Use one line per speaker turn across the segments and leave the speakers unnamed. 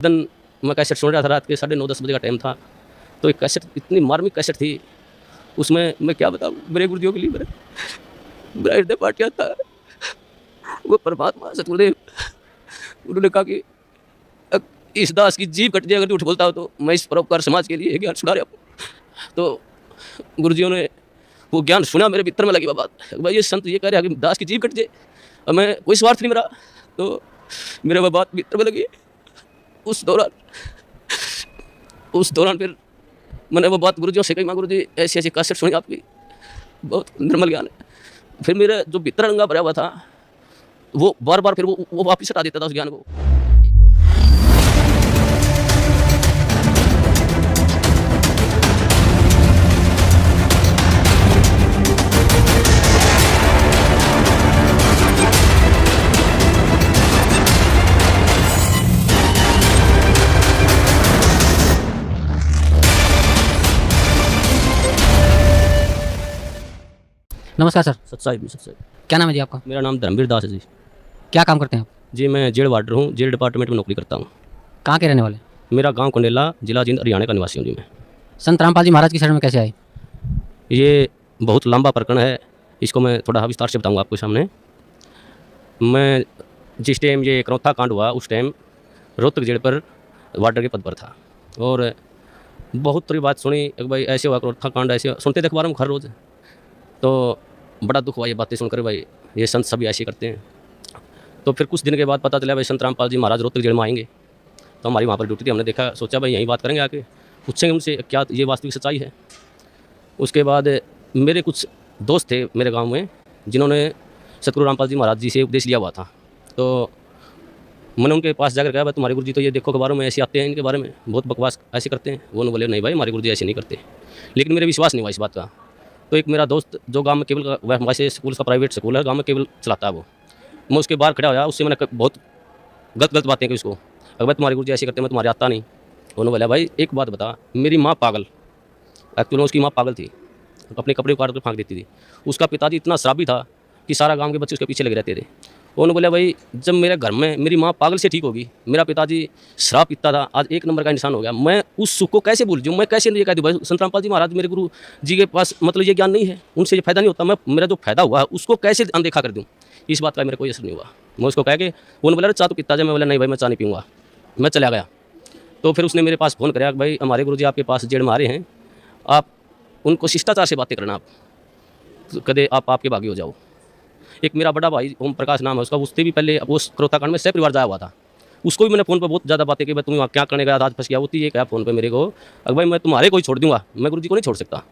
दिन मैं कैसेट सुन रहा था, रात के 9:30-10 बजे का टाइम था। तो एक कैसेट, इतनी मार्मिक कैसेट थी, उसमें मैं क्या बताऊँ, मेरे गुरुजियों के लिए मेरा हृदय फाट गया था। वो परमात्मा सतगुरुदेव, उन्होंने कहा कि इस दास की जीभ कट जाए अगर तू उठ बोलता हो तो मैं इस परोपकार समाज के लिए ज्ञान सुना रहा हूँ। तो गुरुजियों ने वो ज्ञान सुना, मेरे भीतर में लगी वो बात, भाई ये संत ये कह रहे हैं कि दास की जीभ कट जाए, और मैं कोई स्वार्थ नहीं मेरा। तो मेरे वो बात भीतर में लगी। उस दौरान फिर मैंने वो बात गुरुजियों से कही, माँ गुरुजी ऐसी ऐसी कैसेट सुनी आपकी, बहुत निर्मल ज्ञान है। फिर मेरा जो भीतर रंगा भरा हुआ था वो बार बार फिर वो वापिस हटा देता था उस ज्ञान को।
नमस्कार सर।
सत्साई।
क्या नाम है जी आपका?
मेरा नाम धर्मवीर दास है जी।
क्या काम करते हैं आप?
जी मैं जेल वार्डर हूँ, जेल डिपार्टमेंट में नौकरी करता हूँ।
कहाँ के रहने वाले?
मेरा गांव कंडेला, जिला जींद, हरियाणा का निवासी हूँ जी मैं।
संत रामपाल जी महाराज की शरण में कैसे आए?
ये बहुत लंबा प्रकरण है, इसको मैं थोड़ा विस्तार से बताऊँगा आपके सामने। मैं जिस टाइम ये करौथा कांड हुआ उस टाइम रोहतक जेल पर वार्डर के पद पर था, और बहुत थोड़ी बात सुनी कि भाई ऐसे हुआ करौथा कांड, ऐसे सुनते थे अखबार में हर रोज़। तो बड़ा दुख हुआ ये बातें सुनकर, भाई ये संत सभी ऐसे करते हैं। तो फिर कुछ दिन के बाद पता चला भाई संत रामपाल जी महाराज रोहतक जेल में आएंगे। तो हमारी वहाँ पर ड्यूटी थी, हमने देखा, सोचा भाई यहीं बात करेंगे, आके पूछेंगे उनसे क्या ये वास्तविक सच्चाई है। उसके बाद मेरे कुछ दोस्त थे मेरे गांव में जिन्होंने सतगुरु रामपाल जी महाराज जी से उपदेश लिया हुआ था। तो मैंने उनके पास जाकर कहा भाई तुम्हारे गुरु जी तो ये देखो अखबारों में ऐसे आते हैं, इनके बारे में बहुत बकवास ऐसे करते हैं। वो बोले नहीं भाई हमारे गुरु जी ऐसे नहीं करते, लेकिन मेरे विश्वास नहीं हुआ इस बात का। तो एक मेरा दोस्त जो गांव में केवल वैसे स्कूल का प्राइवेट स्कूल है, गांव में केवल चलाता है वो, मैं उसके बाहर खड़ा होया, उससे मैंने बहुत गलत बातें की उसको, अगर तुम्हारे गुरु जी ऐसे करते मैं तुम्हारे आता नहीं। उन्होंने बोला भाई एक बात बता, मेरी माँ पागल, एक्चुअली उसकी माँ पागल थी, अपने कपड़े उतार कर फेंक देती थी। उसका पिताजी इतना शराबी था कि सारा गांव के बच्चे उसके पीछे लगे रहते थे। उन्होंने बोला भाई जब मेरे घर में मेरी माँ पागल से ठीक होगी, मेरा पिताजी शराब पीता था, आज एक नंबर का इंसान हो गया, मैं उस सुख को कैसे भूल जाऊँ, मैं कैसे ये कह दूँ भाई संत रामपाल जी महाराज मेरे गुरु जी के पास मतलब ये ज्ञान नहीं है, उनसे ये फायदा नहीं होता, मैं मेरा जो फायदा हुआ है उसको कैसे अनदेखा कर दूँ। इस बात का मेरे कोई असर नहीं हुआ। मैं उसको कह के उन्होंने बोला चाह तो पीता जाए, मैं बोला नहीं भाई मैं चाह नहीं पीऊँगा, मैं चला गया। तो फिर उसने मेरे पास फ़ोन कराया भाई हमारे गुरु जी आपके पास जेल में आ रहे हैं, आप उनको शिष्टाचार से बातें करना, आप कदे आपके भागी हो जाओ। एक मेरा बड़ा भाई ओम प्रकाश नाम है उसका, उससे भी पहले वो करौथा कांड में सह परिवार जाया हुआ था, उसको भी मैंने फ़ोन पर बहुत ज़्यादा बातें की, भाई तुम वहाँ क्या करने गया, आज फंस गया। होती है क्या फ़ोन पे मेरे को, अगर भाई मैं तुम्हारे को ही छोड़ दूंगा, मैं गुरु जी को नहीं छोड़ सकता।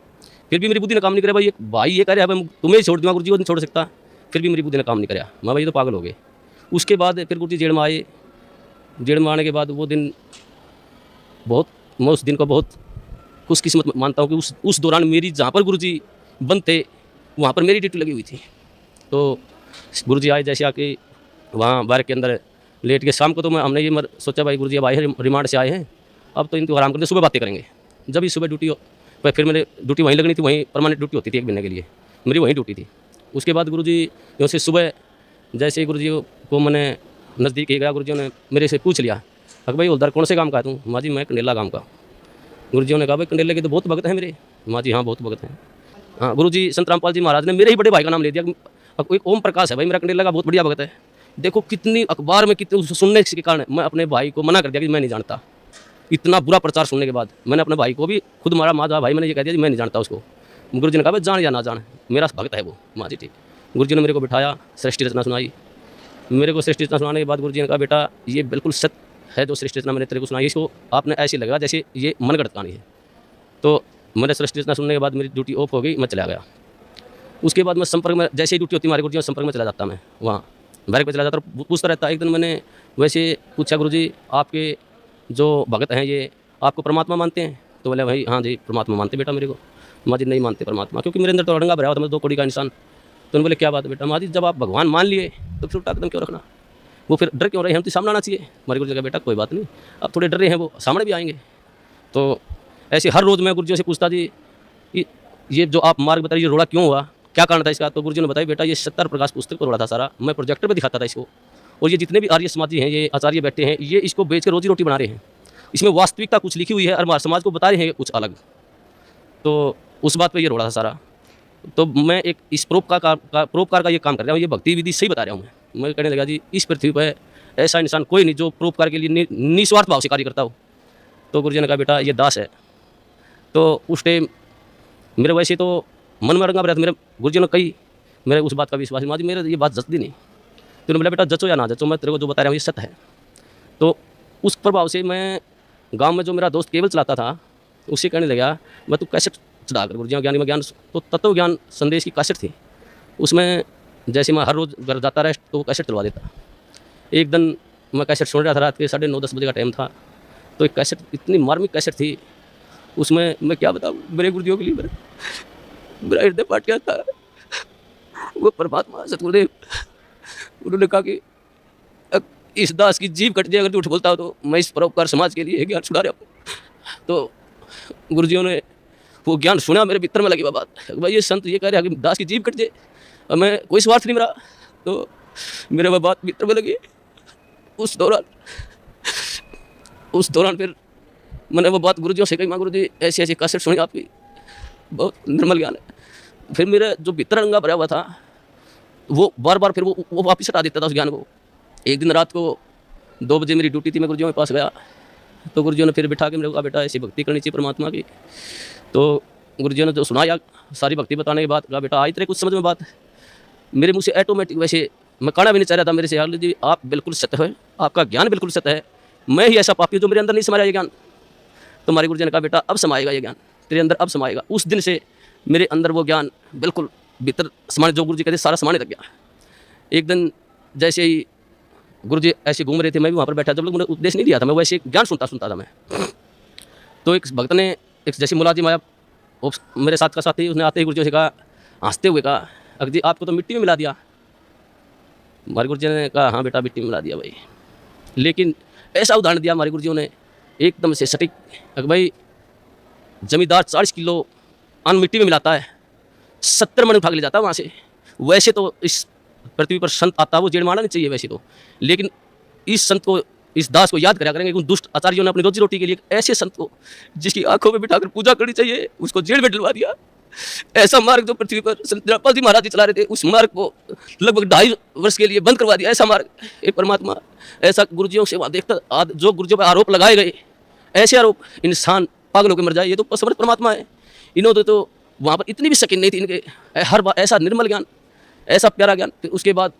फिर भी मेरी बुद्धि ने काम नहीं करा, भाई ये कह रहा है भाई तुम्हें ही छोड़ दूंगा, गुरु जी को नहीं छोड़ सकता। फिर भी मेरी बुद्धि ने काम नहीं कराया, मैं भाई तो पागल हो गए। उसके बाद फिर गुरु जी जेल में आए। जेल में आने के बाद वो दिन बहुत, मैं उस दिन को बहुत खुशकिस्मत मानता हूँ कि उस दौरान मेरी जहाँ पर गुरु जी बनते वहाँ पर मेरी ड्यूटी लगी हुई थी। तो गुरु जी आए, जैसे आके वहाँ बार के अंदर लेट के शाम को, तो हमने ये सोचा भाई गुरु जी अब आए हैं, रिमांड से आए हैं, अब तो इनको आराम करते, सुबह बातें करेंगे। जब ही सुबह ड्यूटी हो, फिर मेरे ड्यूटी वहीं लगनी थी, वहीं परमानेंट ड्यूटी होती थी, एक महीने के लिए मेरी वहीं ड्यूटी थी। उसके बाद गुरु जी यहाँ से सुबह जैसे गुरु जी को मैंने नज़दीक ही गया, गुरु जी ने मेरे से पूछ लिया अगर भाई उधर कौन से काम का है तू? माँ जी मैं कंडेला गाँव का। गुरु जी ने कहा भाई कंडेले के तो बहुत भगत हैं मेरे। माँ जी हाँ बहुत भगत हैं। हाँ गुरु जी संत रामपाल जी महाराज ने मेरे ही बड़े भाई का नाम ले दिया, एक ओम प्रकाश है भाई मेरा कंडेला का बहुत बढ़िया भगत है। देखो कितनी अखबार में कितने सुनने के कारण मैं अपने भाई को मना कर दिया कि मैं नहीं जानता। इतना बुरा प्रचार सुनने के बाद मैंने अपने भाई को भी खुद मारा, माँ भाई मैंने ये कह दिया कि मैं नहीं जानता उसको। गुरु जी ने कहा भाई जान या ना जान मेरा भगत है वो। माँ जी ठीक। गुरु जी ने मेरे को बिठाया, सृष्टि रचना सुनाई। मेरे को सृष्टि रचना सुनाने के बाद गुरु जी ने कहा बेटा ये बिल्कुल सत्य है जो सृष्टि रचना मैंने तेरे को सुनाई, इसको आपने ऐसे लगा जैसे ये मनगढ़ंत कहानी है। तो मैंने सृष्टि रचना सुनने के बाद मेरी ड्यूटी ऑफ हो गई, मैं चला गया। उसके बाद मैं संपर्क में, जैसे ही ड्यूटी होती हमारे गुरु जी संपर्क में चला जाता, मैं वहाँ बैरक पे चला जाता और पूछता रहता। एक दिन मैंने वैसे पूछा गुरु जी आपके जो भगत हैं ये आपको परमात्मा मानते हैं? तो बोले भाई हाँ जी परमात्मा मानते बेटा मेरे को। माँ जी नहीं मानते परमात्मा, क्योंकि मेरे अंदर तो अड़ंगा भरा हुआ था, मैं 2 कौड़ी का इंसान। तो उन्होंने बोले क्या बात है बेटा? माँ जी जब आप भगवान मान लिए तो फिर उल्टा कदम क्यों रखना, वो फिर डर क्यों रहे, हम तो सामने आना चाहिए। हमारे गुरु जी का बेटा कोई बात नहीं, अब थोड़े डर रहे हैं वो सामने भी आएंगे। तो ऐसे हर रोज़ मैं गुरु जी से पूछता जी ये जो आप मार्ग बताइए रोड़ा क्यों हुआ, क्या कारण था इसका? तो गुरु जी ने बताया बेटा ये 70 प्रकाश पुस्तक पर रोड़ा था सारा, मैं प्रोजेक्टर पर दिखाता था इसको, और ये जितने भी आर्य समाजी हैं, ये आचार्य बैठे हैं, ये इसको बेच के रोजी रोटी बना रहे हैं। इसमें वास्तविकता कुछ लिखी हुई है और हमारे समाज को बता रहे हैं कुछ अलग। तो उस बात पे ये रोड़ा था सारा। तो मैं एक इस परोपकार का ये काम कर रहा हूँ, ये भक्ति विधि सही बता रहा हूँ। मैं कहने लगा जी इस पृथ्वी पर ऐसा इंसान कोई नहीं जो परोपकार के लिए निस्वार्थ भाव से कार्य करता हो। तो गुरुजी ने कहा बेटा ये दास है। तो उस टाइम मेरे वैसे तो मन में रंगा मेरे गुरुजी ने कही, मेरे उस बात का विश्वास माँ जी मेरे ये बात जचती नहीं। तो बोला बेटा जचो या ना जचो, मैं तेरे को जो बता रहा हूँ ये सत्य है। तो उस प्रभाव से मैं गांव में जो मेरा दोस्त केबल चलाता था उससे कहने लगा मैं तू कैसेट चढ़ा कर गुरुजी ज्ञानी में ज्ञान, तो तत्व ज्ञान संदेश की कैसेट थी। उसमें जैसे मैं हर रोज़ घर जाता रहा तो वो कैसेट चलवा देता। एक दिन मैं कैसेट सुन रहा था, रात के 9:30-10 बजे का टाइम था। तो एक कैसेट इतनी मार्मिक कैसेट थी, उसमें मैं क्या बताऊँ मेरे गुरुजियों के लिए मेरा हृदय फाट गया था। वो परमात्मा सतगुरुदेव उन्होंने कहा कि इस दास की जीभ कट जाए अगर तू उठ बोलता हो तो मैं इस परोपकार समाज के लिए ज्ञान सुना रहा हूँ। तो गुरुजियों ने वो ज्ञान सुना, मेरे भीतर में लगी वो बात भाई ये संत ये कह रहे हैं कि दास की जीभ कट जाए और मैं कोई स्वार्थ नहीं मेरा। तो मेरे वो बात भीतर में लगी। उस दौरान फिर मैंने वो बात गुरुजियों से कही, माँ गुरुजी ऐसी ऐसी कैसेट सुनी आपकी, बहुत निर्मल ज्ञान है। फिर मेरा जो भीतर रंगा भरा हुआ था वो बार बार फिर वो वापस हटा देता था उस ज्ञान को। एक दिन रात को 2 बजे मेरी ड्यूटी थी, मैं गुरुजियों के पास गया। तो गुरुजियों ने फिर बिठा के मेरे को कहा बेटा ऐसी भक्ति करनी चाहिए परमात्मा की। तो गुरुजियों ने जो सुनाया सारी भक्ति बताने के बाद कहा बेटा आज तेरे कुछ समझ में बात। मेरे मुँह से ऑटोमेटिक, वैसे मैं कहना भी नहीं चाह रहा था, मेरे से जी आप बिल्कुल सत्य है, आपका ज्ञान बिल्कुल सत्य है, मैं ही ऐसा पापी हूँ जो मेरे अंदर नहीं समाया ये ज्ञान। तो हमारे गुरुजी ने कहा बेटा अब समाएगा ये ज्ञान तेरे अंदर, अब समाएगा। उस दिन से मेरे अंदर वो ज्ञान बिल्कुल भीतर समाने, जो गुरुजी कहते सारा समाने लग गया। एक दिन जैसे ही गुरुजी ऐसे घूम रहे थे, मैं भी वहाँ पर बैठा, जब लोग मुझे उपदेश नहीं दिया था, मैं वैसे ज्ञान सुनता था मैं। तो एक भक्त ने एक जैसे मुलाजिम आया, वो मेरे साथ का साथी, उसने आते ही गुरुजी से कहा, हंसते हुए कहा अगर जी आपको तो मिट्टी में मिला दिया। हमारे गुरुजी ने कहा हाँ बेटा मिट्टी में मिला दिया भाई। लेकिन ऐसा उदाहरण दिया हमारे गुरुजियों ने एकदम से सटीक, अगर भाई जमींदार 40 किलो अन्न मिट्टी में मिलाता है, 70 मन उठा के ले जाता है वहाँ से। वैसे तो इस पृथ्वी पर संत आता वो जेड़ मारना नहीं चाहिए वैसे तो, लेकिन इस संत को, इस दास को याद करा करेंगे उन दुष्ट आचार्यों ने अपनी रोजी रोटी के लिए ऐसे संत को जिसकी आंखों में बिठाकर पूजा करनी चाहिए उसको जेल में डलवा दिया। ऐसा मार्ग जो पृथ्वी पर संत रामपाल जी महाराज जी चला रहे थे, उस मार्ग को लगभग 2.5 वर्ष के लिए बंद करवा दिया। ऐसा मार्ग, ये परमात्मा ऐसा गुरुजियों से वहाँ देखता, जो गुरुजियों पर आरोप लगाए गए ऐसे आरोप, इंसान पागल होकर मर जाए, ये तो समर्थ परमात्मा है। इन्होंने तो वहाँ पर इतनी भी शकीन नहीं थी इनके, हर बार ऐसा निर्मल ज्ञान, ऐसा प्यारा ज्ञान। फिर उसके बाद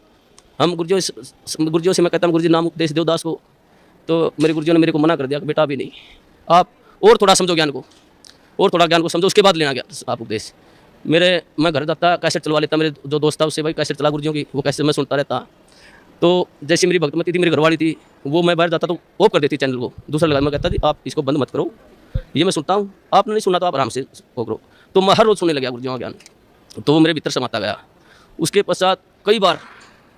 हम गुरुजियों से मैं कहता हूँ गुरुजी नाम उपदेश दो दास को। तो मेरे गुरुजियों ने मेरे को मना कर दिया कि बेटा अभी नहीं, आप और थोड़ा समझो ज्ञान को, और थोड़ा ज्ञान को समझो, उसके बाद लेना ज्ञान आप उपदेश। मैं घर जाता कैसेट चलवा लेता, मेरे जो दोस्त था उससे भाई कैसेट चला गुरुजियों की, वो कैसेट मैं सुनता रहता। तो जैसे मेरी भक्तमती थी, मेरी घरवाली थी, वो मैं बाहर जाता तो ऑफ कर देती चैनल को, दूसरा लगा। मैं कहता थी आप इसको बंद मत करो, ये मैं सुनता हूँ, आपने नहीं सुना तो आप आराम से वो करो। तो मैं हर रोज़ सुनने लगा गुरुजियों का ज्ञान, तो वो मेरे भीतर समाता गया। उसके पश्चात कई बार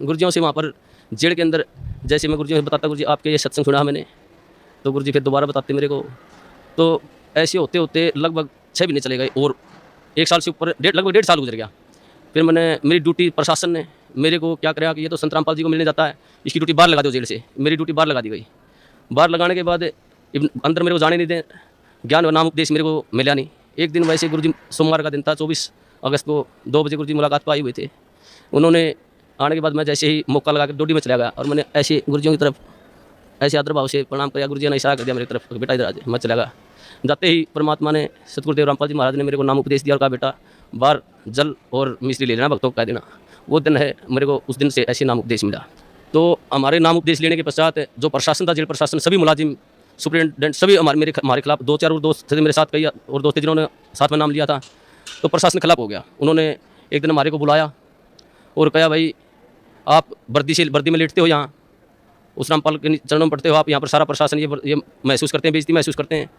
गुरुजियों से वहाँ पर जेल के अंदर, जैसे मैं गुरुजियों से बताता गुरुजी आपके ये सत्संग सुना मैंने, तो गुरुजी फिर दोबारा बताते मेरे को। तो ऐसे होते होते लगभग 6 महीने चले गए और 1 साल से ऊपर लगभग 1.5 साल गुजर गया। फिर मेरी ड्यूटी प्रशासन ने मेरे को क्या कराया कि ये तो संत रामपाल जी को मिलने जाता है, इसकी ड्यूटी बाहर लगा दो जेल से। मेरी ड्यूटी बाहर लगा दी गई। बाहर लगाने के बाद अंदर मेरे को जाने नहीं दें, ज्ञान और नाम उपदेश मेरे को मिला नहीं। एक दिन वैसे गुरुजी सोमवार का दिन था, 24 अगस्त को 2 बजे गुरुजी मुलाकात को आए हुए थे। उन्होंने आने के बाद मैं जैसे ही मौका लगा कर डोडी में चला गया और मैंने ऐसे गुरुजियों की तरफ ऐसे आदर भाव से प्रणाम किया। गुरुजी ने इशारा कर दिया मेरी तरफ, बेटा इधर आ जाए। मैं चला गया। जाते ही परमात्मा ने, सतगुरुदेव रामपाल जी महाराज ने मेरे को नाम उपदेश दिया और कहा बेटा बाहर जल और मिश्री ले लेना, भक्तों को कह देना। वो दिन है, मेरे को उस दिन से ऐसे नाम उपदेश मिला। तो हमारे नाम उपदेश लेने के पश्चात जो प्रशासन था, जेल प्रशासन, सभी मुलाजिम, सुपरिटेंडेंट, सभी हमारे खिलाफ 2-4 और दोस्त थे मेरे साथ, कई और दोस्त थे जिन्होंने साथ में नाम लिया था। तो प्रशासन के खिलाफ हो गया। उन्होंने एक दिन हमारे को बुलाया और कहा भाई आप वर्दी में लेटते हो, यहाँ उस रामपाल के चरणों में पढ़ते हो, आप यहाँ पर सारा प्रशासन ये महसूस करते हैं, बेइज्जती महसूस करते हैं।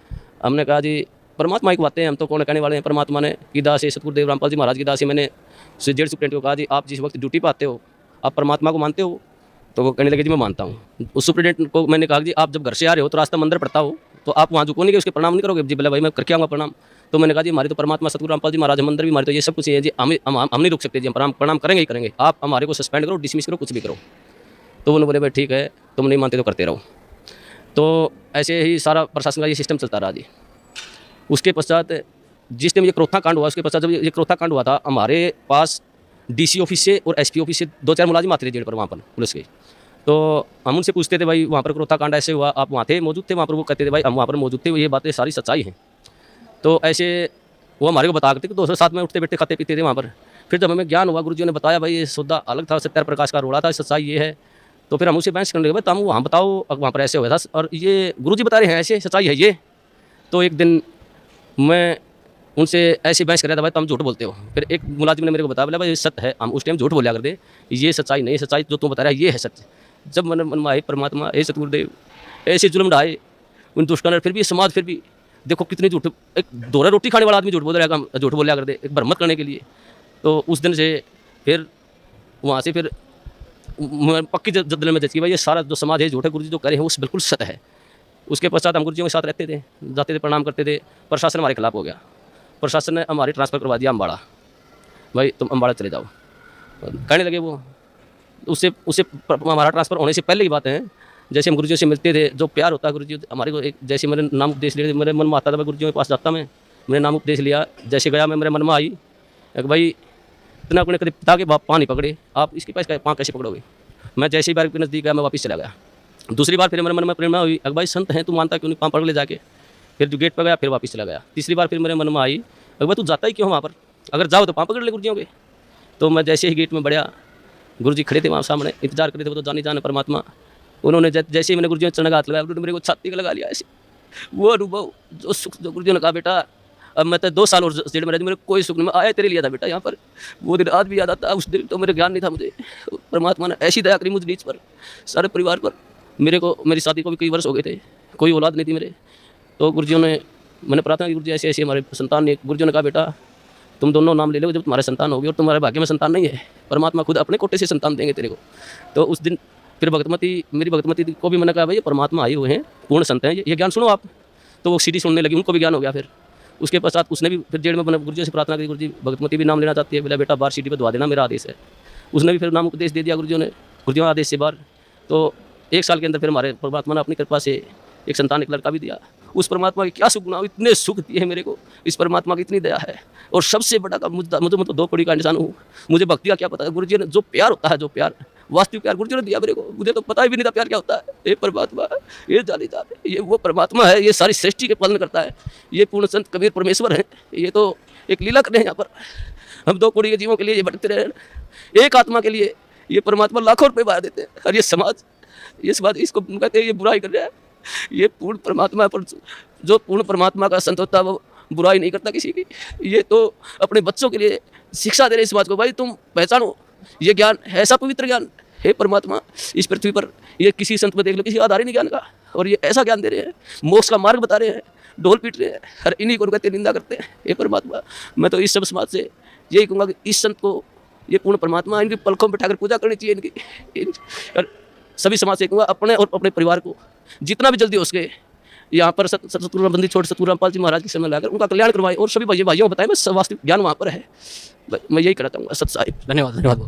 हमने कहा जी परमात्मा की बातें हैं, हम तो कौन कहने वाले हैं। परमात्मा ने की दास है, सतगुरुदेव रामपाल जी महाराज की दास है। मैंने जेल सुप्रिटेंडेंट को कहा जी आप जिस वक्त ड्यूटी पर आते हो आप परमात्मा को मानते हो? तो वो कहने लगे जी मैं मानता हूँ। उस सुप्रिटेंडेंट को मैंने कहा जी आप जब घर से आ रहे हो तो रास्ता मंदिर पड़ता हो तो आप वहाँ झुको नहीं कि उसके प्रणाम नहीं करोगे? जी बोला भाई मैं करके आऊँगा प्रणाम। तो मैंने कहा जी हमारे तो परमात्मा सतगुरु रामपाल जी महाराज मंदिर भी, हमारे तो ये सब कुछ है जी, हम नहीं रुक सकते जी, हम प्रणाम करेंगे ही करेंगे। आप हमारे को सस्पेंड करो, डिसमिस करो, कुछ भी करो। तो उन्होंने बोले भाई ठीक है, तुम नहीं मानते तो करते रहो। तो ऐसे ही सारा प्रशासन का ये सिस्टम चलता रहा जी। उसके पश्चात जिस टाइम ये क्रोथा कांड हुआ, उसके पश्चात जब ये क्रोथा कांड हुआ था, हमारे पास डीसी ऑफिस से और एसपी ऑफिस से 2-4 मुलाजिम आते थे जेल पर, वहाँ पर पुलिस के। तो हम उनसे पूछते थे भाई वहाँ पर क्रोथा कांड ऐसे हुआ, आप वहाँ थे, मौजूद थे वहाँ पर? वो कहते थे भाई हम वहाँ पर मौजूद थे, ये बातें सारी सच्चाई हैं। तो ऐसे वो हमारे को बता करते कि दोस्तों साथ में उठते बैठते खाते पीते थे वहाँ पर। फिर जब हमें ज्ञान हुआ, गुरुजी ने बताया भाई ये सौदा अलग था, सत्यार प्रकाश का रोड़ा था, सच्चाई ये है। तो फिर हम उसे बहस करने लगे, भाई तुम वहाँ बताओ वहाँ पर ऐसे हुआ था और ये गुरुजी बता रहे हैं ऐसे, सच्चाई है ये। तो एक दिन मैं उनसे ऐसी बहस कर रहा था, भाई तुम झूठ बोलते हो। फिर एक मुलाजिम ने मेरे को बताया, बोला भाई ये सत्य है, हम उस टाइम झूठ बोला करते, ये सच्चाई नहीं, सच्चाई जो तुम बता रहा है ये है सत्य। जब मन में आए परमात्मा, हे सतगुरुदेव, ऐसे जुल्म ढाए उन दुष्कर्म, फिर भी समाज, फिर भी देखो कितनी झूठ, एक दोहरा रोटी खाने वाला आदमी झूठ बोल रहा है, झूठ बोला करते एक भ्रमत करने के लिए। तो उस दिन से फिर वहाँ से फिर पक्की जद्दल में जच की भाई ये सारा जो समाज है झूठ है, गुरुजी जो करे हैं वो बिल्कुल सत्य है। उसके पश्चात हम गुरुजियों के साथ रहते थे, जाते थे, प्रणाम करते थे। प्रशासन हमारे खिलाफ हो गया, प्रशासन ने हमारी ट्रांसफ़र करवा दिया अम्बाड़ा, भाई तुम अम्बाड़ा चले जाओ कहने लगे वो। उससे हमारा ट्रांसफ़र होने से पहले की बात है, जैसे हम गुरुजियों से मिलते थे, जो प्यार होता है गुरुजी हमारे को, एक जैसे मैंने नाम उपदेश लिया, मेरे मन में आता था मैं गुरुजियों के पास जाता, मैंने नाम उपदेश लिया, जैसे गया मैं, मेरे मन में आई कि भाई इतना अपने कभी पिता के बाप पाँव नहीं पकड़े, आप इसके पास पाँव कैसे पकड़ोगे। मैं जैसे ही बार के नज़दीक गया मैं वापस चला गया। दूसरी बार फिर मेरे मन में प्रेरणा हुई, अगर भाई संत हैं तू मानता क्यों नहीं, पाँव पकड़ ले जाके। फिर जो गेट पर गया फिर वापस चला गया। तीसरी बार फिर मेरे मन में आई, अगर भाई तू जाता ही क्यों वहाँ पर, अगर जाओ तो पाँव पकड़ ले गुरुजियों के। तो मैं जैसे ही गेट में बढ़िया, गुरुजी खड़े थे वहाँ सामने, इंतजार करते थे, वो तो जाने जाने परमात्मा। उन्होंने जैसे ही मैंने गुरुजी ने चरण का हाथ लगाया, उन्होंने मेरे को छाती का लगा लिया ऐसे। वो अनुभव, जो सुख, जो गुरुजी ने कहा बेटा अब मैं तो 2 साल और जेल में रह, मेरे कोई सुख नहीं, मैं आया तेरे लिए था बेटा यहाँ पर। वो दिन आज भी याद आता, उस दिन तो मेरे ज्ञान नहीं था मुझे, परमात्मा ने ऐसी दया करी मुझ नीच पर, सारे परिवार पर। मेरे को, मेरी शादी को भी कई वर्ष हो गए थे, कोई औलाद नहीं थी मेरे। तो गुरुजियों ने, मैंने प्रार्थना की गुरुजी ऐसे ऐसे हमारे संतान ने, गुरुजियों ने कहा बेटा तुम दोनों नाम ले लो जब तुम्हारे संतान होगी, और तुम्हारे भाग्य में संतान नहीं है, परमात्मा खुद अपने कोटे से संतान देंगे तेरे को। तो उस दिन फिर भगतमती, मेरी भगतमती को भी मैंने कहा भाई ये परमात्मा आए हुए हैं, पूर्ण संत हैं, ये ज्ञान सुनो आप। तो वो सीधी सुनने लगी, उनको भी ज्ञान हो गया। फिर उसके पश्चात उसने भी फिर जेल में मैंने गुरुजी से प्रार्थना की, गुरुजी भगतमती भी नाम लेना चाहती है, बोला बेटा बाहर सीढ़ी पर दवा देना, मेरा आदेश है। उसने भी फिर नाम उपदेश दे दिया गुरुजियों ने, गुरुजियों आदेश से बाहर। तो 1 साल के अंदर फिर हमारे परमात्मा ने अपनी कृपा से एक संतान, एक लड़का भी दिया। उस परमात्मा की क्या सुख गुना, इतने सुख दिए मेरे को, इस परमात्मा की इतनी दया है। और सबसे बड़ा का मुझे मैं तो 2 कौड़ी का इंसान हूँ, मुझे भक्ति का क्या पता है। गुरुजी ने जो प्यार होता है, जो प्यार, वास्तविक प्यार गुरुजी ने दिया मेरे को, मुझे तो पता ही भी नहीं था प्यार क्या होता है। ये परमात्मा, ये जालीदार, ये वो परमात्मा है, ये सारी सृष्टि के पालन करता है, ये पूर्ण संत कबीर परमेश्वर है। ये तो एक लीला करने हैं यहाँ पर, हम 2 कौड़ी के जीवों के लिए ये भटकते रहे, एक आत्मा के लिए ये परमात्मा लाखों रुपये बहा देते हैं। और ये समाज इसको कहते हैं ये बुराई कर रहा है, ये पूर्ण परमात्मा पर, जो पूर्ण परमात्मा का संत होता है वो बुराई नहीं करता किसी की। ये तो अपने बच्चों के लिए शिक्षा दे रहे इस बात को, भाई तुम पहचानो ये ज्ञान ऐसा पवित्र ज्ञान है परमात्मा इस पृथ्वी पर, ये किसी संत में देख लो, किसी आधार ही नहीं ज्ञान का। और ये ऐसा ज्ञान दे रहे हैं, मोक्ष का मार्ग बता रहे हैं, ढोल पीट रहे हैं, हर इन्हीं को कहते निंदा करते हैं। ये परमात्मा, मैं तो इस सब समाज से यही कहूँगा कि इस संत को, ये पूर्ण परमात्मा, इनकी पलकों में बैठाकर पूजा करनी चाहिए इनकी। और सभी समाज से कहूँगा अपने और अपने परिवार को जितना भी जल्दी हो सके यहाँ पर सतगुरु बंदी छोटे सतगुरु रामपाल जी महाराज के समय लाकर उनका कल्याण करवाए, और सभी भाइयों को बताएं बस वास्तविक ज्ञान वहाँ पर है। मैं यही कहना चाहूँगा। सत साहिब,
धन्यवाद।